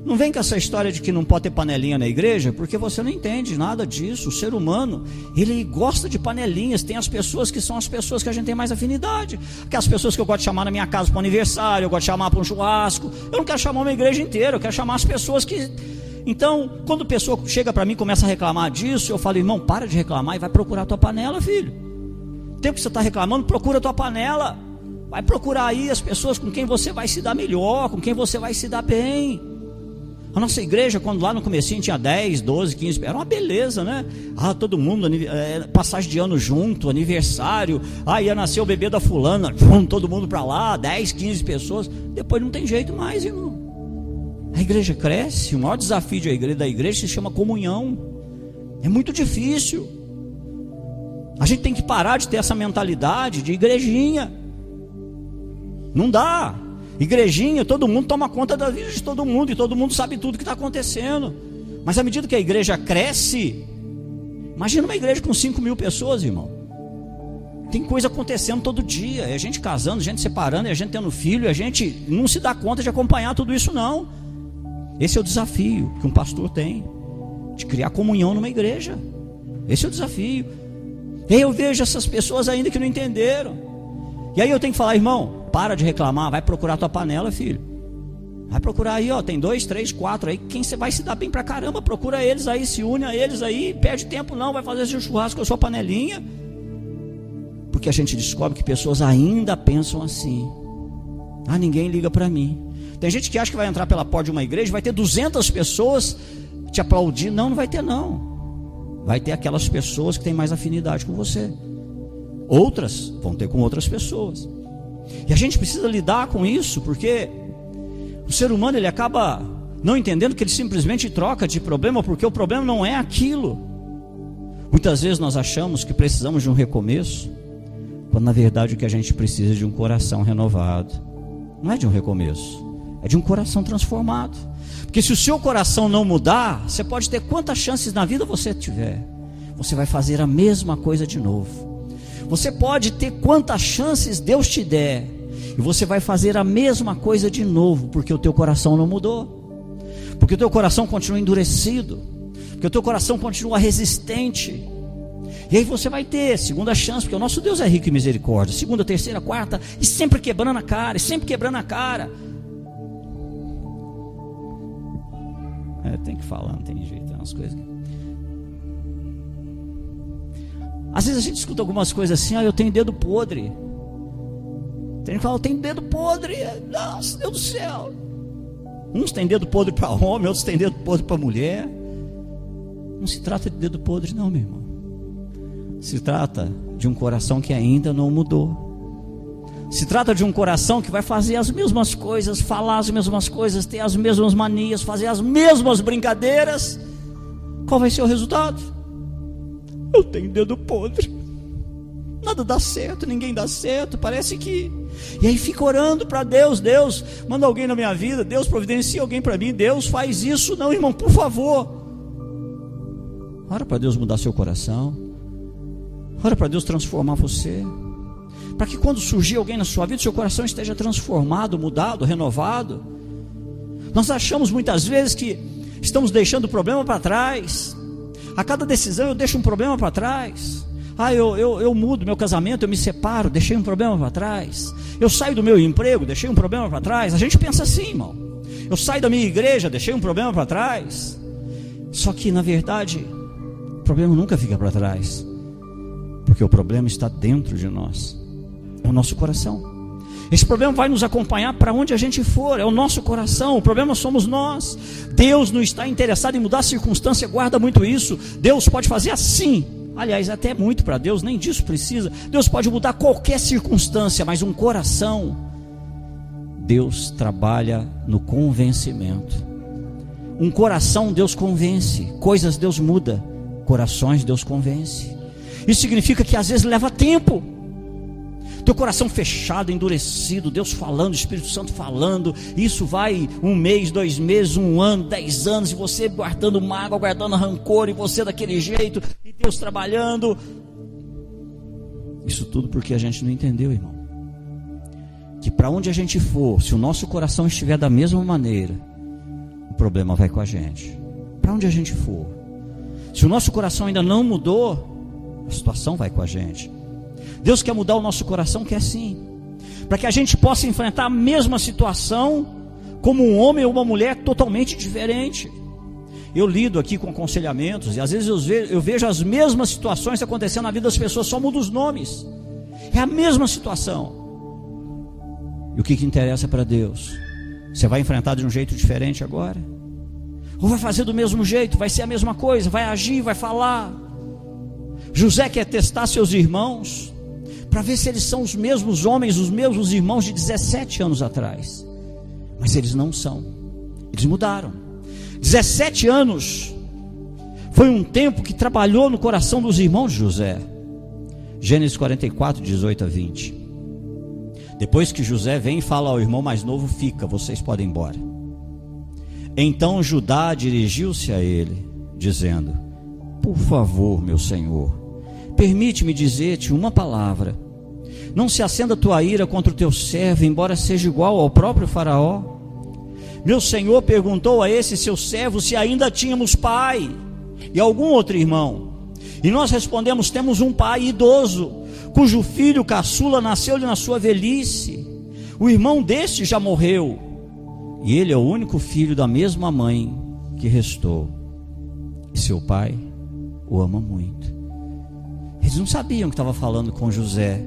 Não vem com essa história de que não pode ter panelinha na igreja, porque você não entende nada disso. O ser humano, ele gosta de panelinhas. Tem as pessoas que são as pessoas que a gente tem mais afinidade, aquelas pessoas que eu gosto de chamar na minha casa para um aniversário, eu gosto de chamar para um churrasco. Eu não quero chamar uma igreja inteira, eu quero chamar as pessoas que... Então, quando a pessoa chega para mim e começa a reclamar disso, eu falo: irmão, para de reclamar e vai procurar a tua panela, filho. O tempo que você está reclamando, procura a tua panela. Vai procurar aí as pessoas com quem você vai se dar melhor, com quem você vai se dar bem. A nossa igreja, quando lá no comecinho tinha 10, 12, 15, era uma beleza, né? Todo mundo, passagem de ano junto, aniversário, ia nascer o bebê da fulana, todo mundo para lá, 10, 15 pessoas. Depois não tem jeito mais, irmão. A igreja cresce, o maior desafio da igreja se chama comunhão. É muito difícil. A gente tem que parar de ter essa mentalidade de igrejinha. Não dá. Igrejinha, todo mundo toma conta da vida de todo mundo, e todo mundo sabe tudo que está acontecendo. Mas à medida que a igreja cresce, imagina uma igreja com 5.000 pessoas, irmão. Tem coisa acontecendo todo dia, é gente casando, gente separando, é gente tendo filho, a gente não se dá conta de acompanhar tudo isso não. Esse é o desafio que um pastor tem, de criar comunhão numa igreja. Esse é o desafio. E aí eu vejo essas pessoas ainda que não entenderam. E aí eu tenho que falar: irmão, para de reclamar, vai procurar a tua panela, filho. Vai procurar aí, tem 2, 3, 4 aí, quem você vai se dar bem pra caramba, procura eles aí, se une a eles aí, perde tempo não, vai fazer seu churrasco com a sua panelinha. Porque a gente descobre que pessoas ainda pensam assim: ninguém liga pra mim. Tem gente que acha que vai entrar pela porta de uma igreja, vai ter 200 pessoas te aplaudir. Não vai ter não. Vai ter aquelas pessoas que têm mais afinidade com você. Outras vão ter com outras pessoas. E a gente precisa lidar com isso, porque o ser humano, ele acaba não entendendo que ele simplesmente troca de problema, porque o problema não é aquilo. Muitas vezes nós achamos que precisamos de um recomeço, quando na verdade o que a gente precisa é de um coração renovado. Não é de um recomeço, é de um coração transformado. Porque se o seu coração não mudar, você pode ter quantas chances na vida você tiver, você vai fazer a mesma coisa de novo. Você pode ter quantas chances Deus te der, e você vai fazer a mesma coisa de novo, porque o teu coração não mudou. porque o teu coração continua endurecido, porque o teu coração continua resistente. E aí você vai ter segunda chance, porque o nosso Deus é rico em misericórdia, segunda, terceira, quarta, e sempre quebrando a cara, e sempre quebrando a cara. Tem que falar, não tem jeito, é umas coisas. Às vezes a gente escuta algumas coisas assim: eu tenho dedo podre. Tem gente que fala: eu tenho dedo podre. Nossa, Deus do céu. Uns têm dedo podre para homem, outros têm dedo podre para mulher. Não se trata de dedo podre não, meu irmão. Se trata de um coração que ainda não mudou. Se trata de um coração que vai fazer as mesmas coisas, falar as mesmas coisas, ter as mesmas manias, fazer as mesmas brincadeiras. Qual vai ser o resultado? Eu tenho dedo podre, nada dá certo, ninguém dá certo, parece que... E aí fica orando para Deus: Deus, manda alguém na minha vida, Deus providencia alguém para mim, Deus faz isso. Não, irmão, por favor, ora para Deus mudar seu coração, ora para Deus transformar você, para que quando surgir alguém na sua vida, seu coração esteja transformado, mudado, renovado. Nós achamos muitas vezes que estamos deixando o problema para trás. A cada decisão eu deixo um problema para trás. Eu mudo meu casamento, eu me separo, deixei um problema para trás. Eu saio do meu emprego, deixei um problema para trás. A gente pensa assim, irmão: eu saio da minha igreja, deixei um problema para trás. Só que na verdade o problema nunca fica para trás, porque o problema está dentro de nós, é o nosso coração. Esse problema vai nos acompanhar para onde a gente for, é o nosso coração. O problema somos nós. Deus não está interessado em mudar a circunstância, guarda muito isso. Deus pode fazer assim, aliás, até muito para Deus, nem disso precisa. Deus pode mudar qualquer circunstância, mas um coração, Deus trabalha no convencimento. Um coração Deus convence, coisas Deus muda, corações Deus convence. Isso significa que às vezes leva tempo. Teu coração fechado, endurecido, Deus falando, Espírito Santo falando, isso vai 1 mês, 2 meses, 1 ano, 10 anos, e você guardando mágoa, guardando rancor, e você daquele jeito, e Deus trabalhando. Isso tudo porque a gente não entendeu, irmão, que para onde a gente for, se o nosso coração estiver da mesma maneira, o problema vai com a gente. Para onde a gente for, se o nosso coração ainda não mudou, a situação vai com a gente. Deus quer mudar o nosso coração, quer sim, para que a gente possa enfrentar a mesma situação como um homem ou uma mulher totalmente diferente. Eu lido aqui com aconselhamentos, e às vezes eu vejo as mesmas situações acontecendo na vida das pessoas, só muda os nomes, é a mesma situação. E o que interessa para Deus? Você vai enfrentar de um jeito diferente agora? Ou vai fazer do mesmo jeito, vai ser a mesma coisa, vai agir, vai falar? José quer testar seus irmãos, para ver se eles são os mesmos homens, os mesmos irmãos de 17 anos atrás. Mas eles não são, eles mudaram. 17 anos foi um tempo que trabalhou no coração dos irmãos de José. Gênesis 44, 18 a 20. Depois que José vem e fala ao irmão mais novo: fica, vocês podem ir embora. Então Judá dirigiu-se a ele, dizendo: por favor, meu senhor, permite-me dizer-te uma palavra. Não se acenda a tua ira contra o teu servo, embora seja igual ao próprio faraó. Meu senhor perguntou a esse seu servo se ainda tínhamos pai e algum outro irmão. E nós respondemos: temos um pai idoso, cujo filho caçula nasceu-lhe na sua velhice. O irmão deste já morreu, e ele é o único filho da mesma mãe que restou. E seu pai o ama muito. Eles não sabiam que estava falando com José.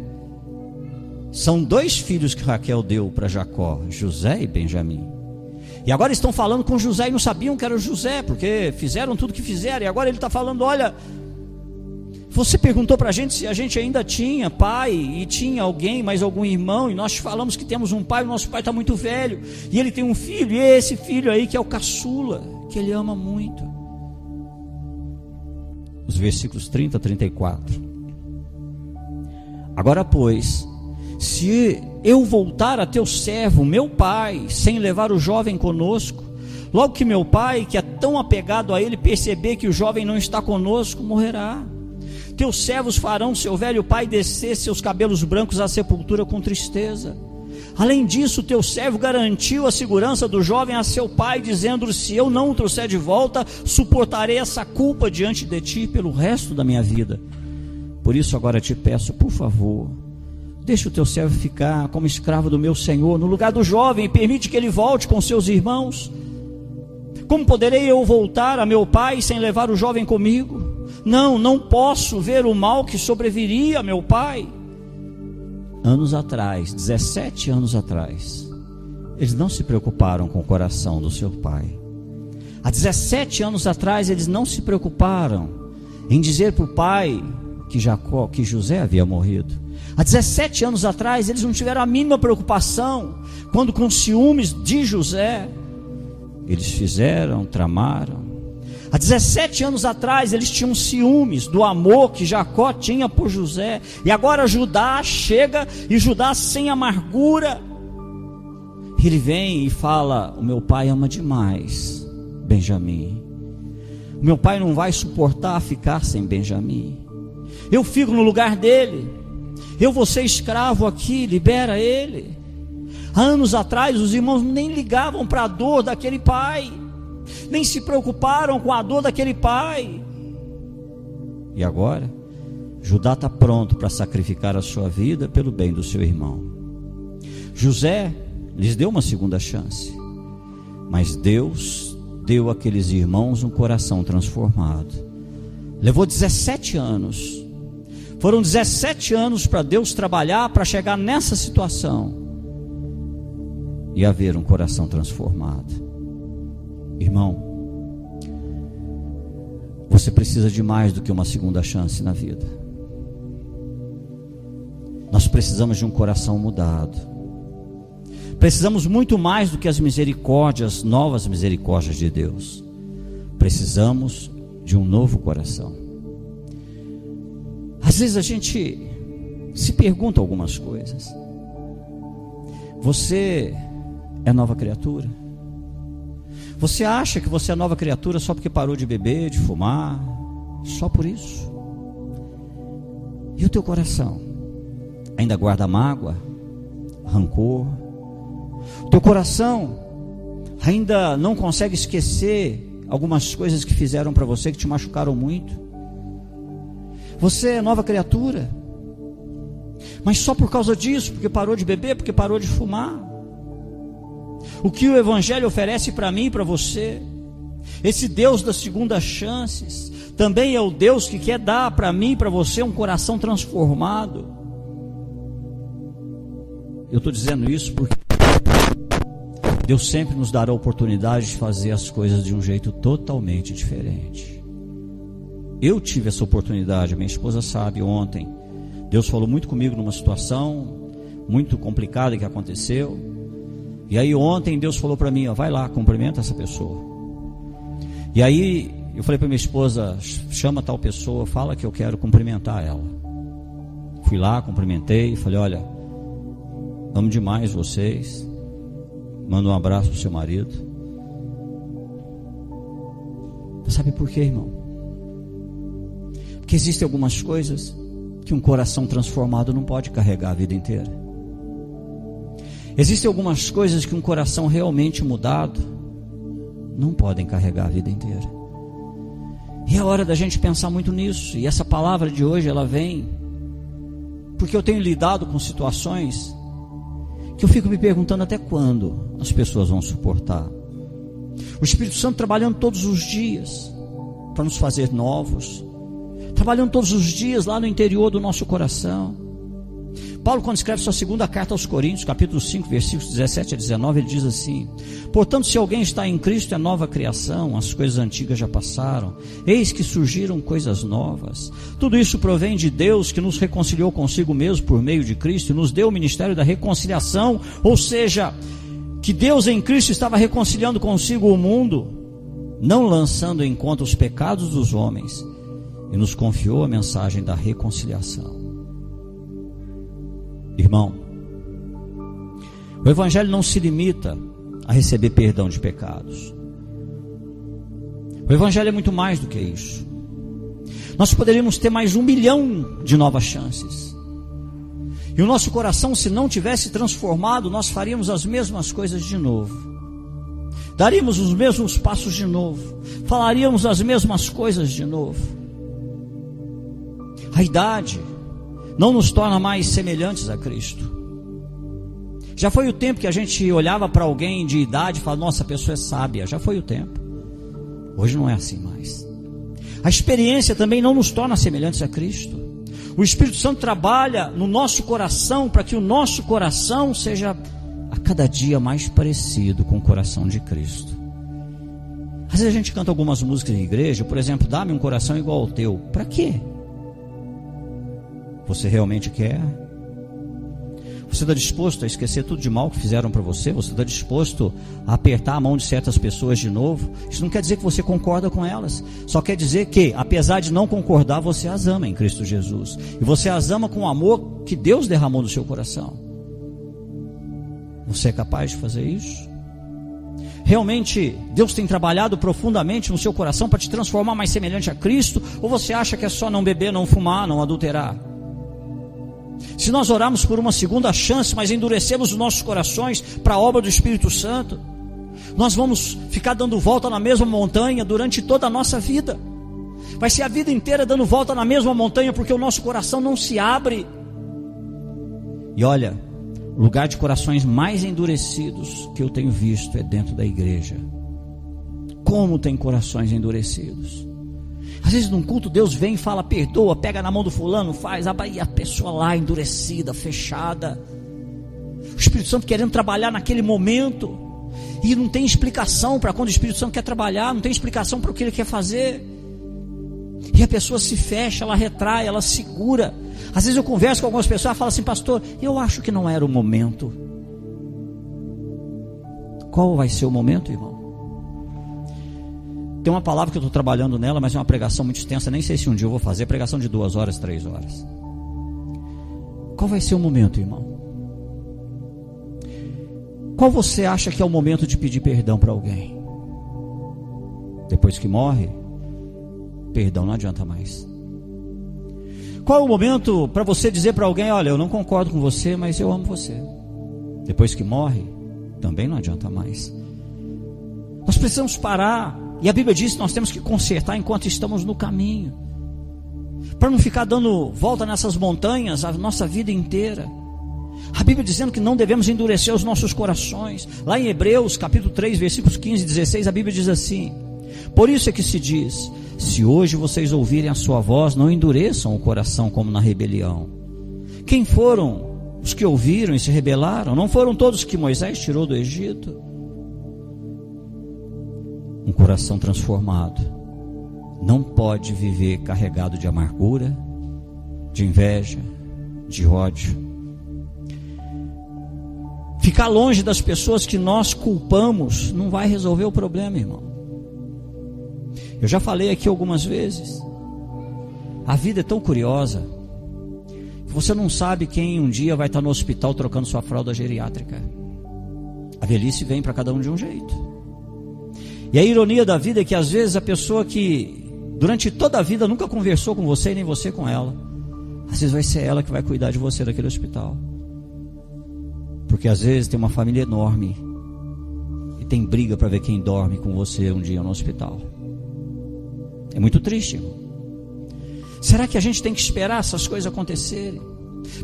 São 2 filhos que Raquel deu para Jacó, José e Benjamim. E agora estão falando com José e não sabiam que era José, porque fizeram tudo que fizeram. E agora ele está falando: olha, você perguntou para a gente se a gente ainda tinha pai e tinha alguém, mais algum irmão, e nós te falamos que temos um pai, o nosso pai está muito velho, e ele tem um filho, e esse filho aí que é o caçula, que ele ama muito. Os versículos 30 a 34. Agora, pois, se eu voltar a teu servo, meu pai, sem levar o jovem conosco, logo que meu pai, que é tão apegado a ele, perceber que o jovem não está conosco, morrerá. Teus servos farão seu velho pai descer seus cabelos brancos à sepultura com tristeza. Além disso, teu servo garantiu a segurança do jovem a seu pai, dizendo-lhe: se eu não o trouxer de volta, suportarei essa culpa diante de ti pelo resto da minha vida. Por isso agora te peço, por favor, deixa o teu servo ficar como escravo do meu senhor, no lugar do jovem, e permite que ele volte com seus irmãos. Como poderei eu voltar a meu pai sem levar o jovem comigo? Não posso ver o mal que sobreviria a meu pai. Anos atrás, 17 anos atrás, eles não se preocuparam com o coração do seu pai. Há 17 anos atrás, eles não se preocuparam em dizer para o pai que José havia morrido. Há 17 anos atrás, eles não tiveram a mínima preocupação quando, com ciúmes de José, eles tramaram. Há 17 anos atrás, eles tinham ciúmes do amor que Jacó tinha por José. E agora Judá chega, e Judá sem amargura, ele vem e fala: o meu pai ama demais Benjamim. O meu pai não vai suportar ficar sem Benjamim. Eu fico no lugar dele. Eu vou ser escravo aqui, libera ele. Há anos atrás, os irmãos nem ligavam para a dor daquele pai, nem se preocuparam com a dor daquele pai. E agora, Judá está pronto para sacrificar a sua vida pelo bem do seu irmão. José lhes deu uma segunda chance, mas Deus deu àqueles irmãos um coração transformado. Levou 17 anos. Foram 17 anos para Deus trabalhar para chegar nessa situação e haver um coração transformado. Irmão, você precisa de mais do que uma segunda chance na vida. Nós precisamos de um coração mudado. Precisamos muito mais do que as misericórdias, novas misericórdias de Deus. Precisamos de um novo coração. Às vezes a gente se pergunta algumas coisas. Você é nova criatura? Você acha que você é nova criatura só porque parou de beber, de fumar? Só por isso? E o teu coração? Ainda guarda mágoa, rancor? O teu coração ainda não consegue esquecer algumas coisas que fizeram para você, que te machucaram muito? Você é nova criatura, mas só por causa disso, porque parou de beber, porque parou de fumar? O que o Evangelho oferece para mim e para você, esse Deus das segundas chances, também é o Deus que quer dar para mim e para você um coração transformado. Eu estou dizendo isso porque Deus sempre nos dará a oportunidade de fazer as coisas de um jeito totalmente diferente. Eu tive essa oportunidade, minha esposa sabe, ontem Deus falou muito comigo numa situação muito complicada que aconteceu. E aí ontem Deus falou para mim: ó, vai lá, cumprimenta essa pessoa. E aí eu falei para minha esposa: chama tal pessoa, fala que eu quero cumprimentar ela. Fui lá, cumprimentei, falei: olha, amo demais vocês, manda um abraço pro seu marido. Sabe por quê, irmão? Porque existem algumas coisas que um coração transformado não pode carregar a vida inteira. Existem algumas coisas que um coração realmente mudado não podem carregar a vida inteira. E é hora da gente pensar muito nisso. E essa palavra de hoje, ela vem porque eu tenho lidado com situações que eu fico me perguntando até quando as pessoas vão suportar. O Espírito Santo trabalhando todos os dias para nos fazer novos, trabalhando todos os dias lá no interior do nosso coração. Paulo, quando escreve sua segunda carta aos Coríntios, capítulo 5, versículos 17 a 19, ele diz assim: portanto, se alguém está em Cristo, é nova criação, as coisas antigas já passaram, eis que surgiram coisas novas. Tudo isso provém de Deus, que nos reconciliou consigo mesmo por meio de Cristo, e nos deu o ministério da reconciliação, ou seja, que Deus em Cristo estava reconciliando consigo o mundo, não lançando em conta os pecados dos homens, e nos confiou a mensagem da reconciliação. Irmão, o Evangelho não se limita a receber perdão de pecados. O Evangelho é muito mais do que isso. Nós poderíamos ter mais 1 milhão de novas chances. E o nosso coração, se não tivesse transformado, nós faríamos as mesmas coisas de novo, daríamos os mesmos passos de novo, falaríamos as mesmas coisas de novo. A idade não nos torna mais semelhantes a Cristo. Já foi o tempo que a gente olhava para alguém de idade e falava: nossa, a pessoa é sábia. Já foi o tempo. Hoje não é assim mais. A experiência também não nos torna semelhantes a Cristo. O Espírito Santo trabalha no nosso coração para que o nosso coração seja a cada dia mais parecido com o coração de Cristo. Às vezes a gente canta algumas músicas em igreja, por exemplo, dá-me um coração igual ao teu. Para quê? Você realmente quer? Você está disposto a esquecer tudo de mal que fizeram para você? Você está disposto a apertar a mão de certas pessoas de novo? Isso não quer dizer que você concorda com elas. Só quer dizer que, apesar de não concordar, você as ama em Cristo Jesus. E você as ama com o amor que Deus derramou no seu coração. Você é capaz de fazer isso? Realmente Deus tem trabalhado profundamente no seu coração para te transformar mais semelhante a Cristo? Ou você acha que é só não beber, não fumar, não adulterar? Se nós orarmos por uma segunda chance, mas endurecemos os nossos corações para a obra do Espírito Santo, nós vamos ficar dando volta na mesma montanha durante toda a nossa vida. Vai ser a vida inteira dando volta na mesma montanha, porque o nosso coração não se abre. E olha, o lugar de corações mais endurecidos que eu tenho visto é dentro da igreja. Como tem corações endurecidos. Às vezes num culto Deus vem e fala: perdoa, pega na mão do fulano, faz, e a pessoa lá endurecida, fechada. O Espírito Santo querendo trabalhar naquele momento, e não tem explicação para quando o Espírito Santo quer trabalhar, não tem explicação para o que ele quer fazer. E a pessoa se fecha, ela retrai, ela segura. Às vezes eu converso com algumas pessoas e falo assim: pastor, eu acho que não era o momento. Qual vai ser o momento, irmão? Tem uma palavra que eu estou trabalhando nela, mas é uma pregação muito extensa. Nem sei se um dia eu vou fazer pregação de 2 horas, 3 horas. Qual vai ser o momento, irmão? Qual você acha que é o momento de pedir perdão para alguém? Depois que morre? Perdão não adianta mais. Qual é o momento para você dizer para alguém: olha, eu não concordo com você, mas eu amo você? Depois que morre? Também não adianta mais. Nós precisamos parar. E a Bíblia diz que nós temos que consertar enquanto estamos no caminho, para não ficar dando volta nessas montanhas a nossa vida inteira. A Bíblia dizendo que não devemos endurecer os nossos corações. Lá em Hebreus capítulo 3, versículos 15 e 16, a Bíblia diz assim: por isso é que se diz: se hoje vocês ouvirem a sua voz, não endureçam o coração como na rebelião. Quem foram os que ouviram e se rebelaram? Não foram todos que Moisés tirou do Egito? Um coração transformado não pode viver carregado de amargura, de inveja, de ódio. Ficar longe das pessoas que nós culpamos não vai resolver o problema, irmão. Eu já falei aqui algumas vezes, a vida é tão curiosa, você não sabe quem um dia vai estar no hospital trocando sua fralda geriátrica. A velhice vem para cada um de um jeito. E a ironia da vida é que às vezes a pessoa que durante toda a vida nunca conversou com você e nem você com ela, às vezes vai ser ela que vai cuidar de você daquele hospital. Porque às vezes tem uma família enorme e tem briga para ver quem dorme com você um dia no hospital. É muito triste, irmão. Será que a gente tem que esperar essas coisas acontecerem?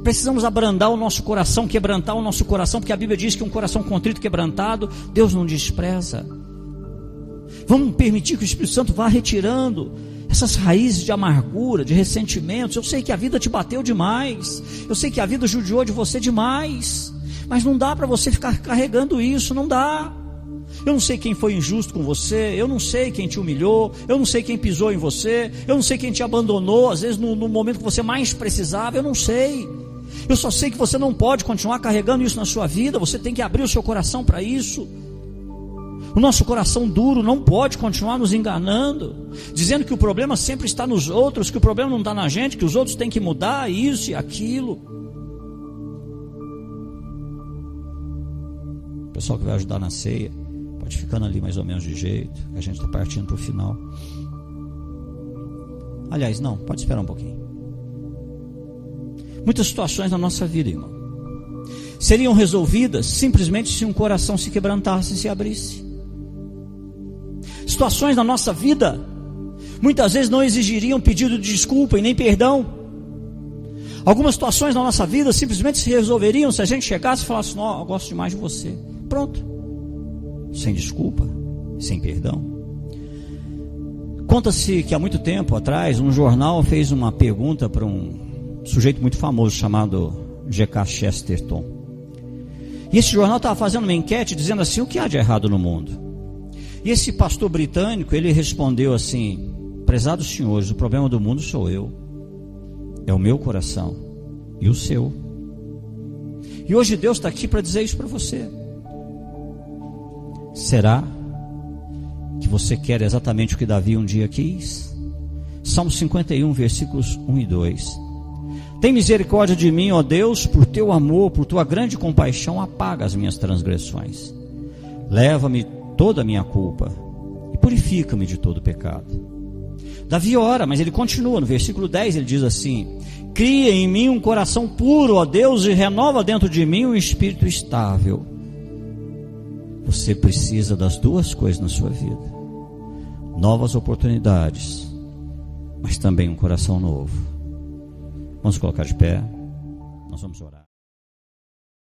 Precisamos abrandar o nosso coração, quebrantar o nosso coração, porque a Bíblia diz que um coração contrito, quebrantado, Deus não despreza. Vamos permitir que o Espírito Santo vá retirando essas raízes de amargura, de ressentimentos. Eu sei que a vida te bateu demais, eu sei que a vida judiou de você demais, mas não dá para você ficar carregando isso, não dá. Eu não sei quem foi injusto com você, eu não sei quem te humilhou, eu não sei quem pisou em você, eu não sei quem te abandonou, às vezes no momento que você mais precisava, eu não sei. Eu só sei que você não pode continuar carregando isso na sua vida, você tem que abrir o seu coração para isso. O nosso coração duro não pode continuar nos enganando, dizendo que o problema sempre está nos outros, que o problema não está na gente, que os outros têm que mudar isso e aquilo. O pessoal que vai ajudar na ceia, pode ficando ali mais ou menos de jeito, a gente está partindo para o final. Aliás, não, pode esperar um pouquinho. Muitas situações na nossa vida, irmão, seriam resolvidas simplesmente se um coração se quebrantasse e se abrisse. Situações na nossa vida muitas vezes não exigiriam pedido de desculpa e nem perdão. Algumas situações na nossa vida simplesmente se resolveriam se a gente chegasse e falasse: não, eu gosto demais de você. Pronto. Sem desculpa, sem perdão. Conta-se que há muito tempo atrás um jornal fez uma pergunta para um sujeito muito famoso chamado G.K. Chesterton. E esse jornal estava fazendo uma enquete dizendo assim: o que há de errado no mundo? E esse pastor britânico, ele respondeu assim: prezados senhores, o problema do mundo sou eu, é o meu coração e o seu. E hoje Deus está aqui para dizer isso para você. Será que você quer exatamente o que Davi um dia quis? Salmo 51, versículos 1 e 2. Tem misericórdia de mim, ó Deus, por teu amor, por tua grande compaixão, apaga as minhas transgressões. Leva-me toda a minha culpa e purifica-me de todo pecado. Davi ora, mas ele continua, no versículo 10 ele diz assim: cria em mim um coração puro, ó Deus, e renova dentro de mim um espírito estável. Você precisa das duas coisas na sua vida: novas oportunidades, mas também um coração novo. Vamos colocar de pé, nós vamos orar.